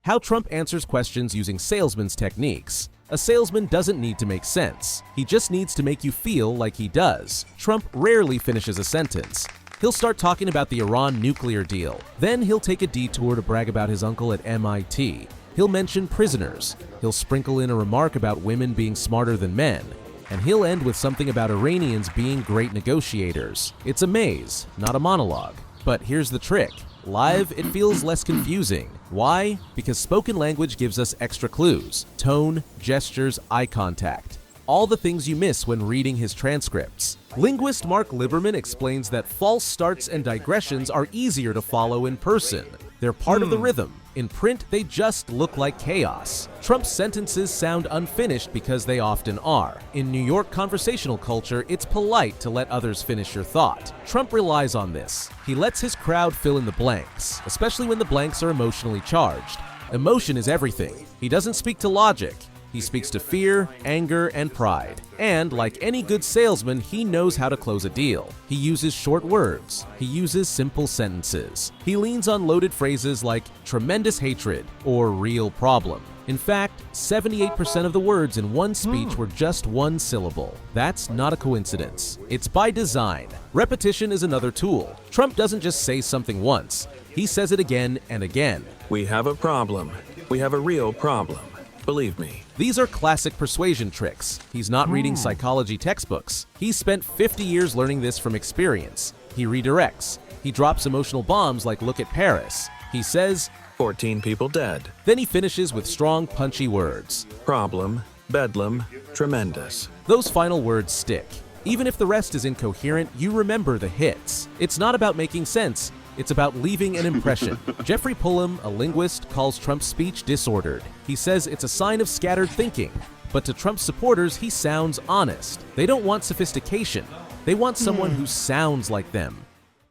How Trump answers questions using salesman's techniques. A salesman doesn't need to make sense. He just needs to make you feel like he does. Trump rarely finishes a sentence. He'll start talking about the Iran nuclear deal. Then he'll take a detour to brag about his uncle at MIT. He'll mention prisoners. He'll sprinkle in a remark about women being smarter than men. And he'll end with something about Iranians being great negotiators. It's a maze, not a monologue. But here's the trick. Live, it feels less confusing. Why? Because spoken language gives us extra clues. Tone, gestures, eye contact. All the things you miss when reading his transcripts. Linguist Mark Liberman explains that false starts and digressions are easier to follow in person. They're part of the rhythm. In print, they just look like chaos. Trump's sentences sound unfinished because they often are. In New York conversational culture, it's polite to let others finish your thought. Trump relies on this. He lets his crowd fill in the blanks, especially when the blanks are emotionally charged. Emotion is everything. He doesn't speak to logic. He speaks to fear, anger, and pride. And like any good salesman, he knows how to close a deal. He uses short words. He uses simple sentences. He leans on loaded phrases like tremendous hatred or real problem. In fact, 78% of the words in one speech were just one syllable. That's not a coincidence. It's by design. Repetition is another tool. Trump doesn't just say something once. He says it again and again. We have a problem. We have a real problem. Believe me. These are classic persuasion tricks. He's not reading psychology textbooks. He's spent 50 years learning this from experience. He redirects. He drops emotional bombs like "look at Paris." He says, 14 people dead. then he finishes with strong, punchy words. Problem, bedlam, tremendous. Those final words stick. Even if the rest is incoherent, you remember the hits. It's not about making sense. It's about leaving an impression. Jeffrey Pullum, a linguist, calls Trump's speech disordered. He says it's a sign of scattered thinking. But to Trump's supporters, he sounds honest. They don't want sophistication. They want someone who sounds like them.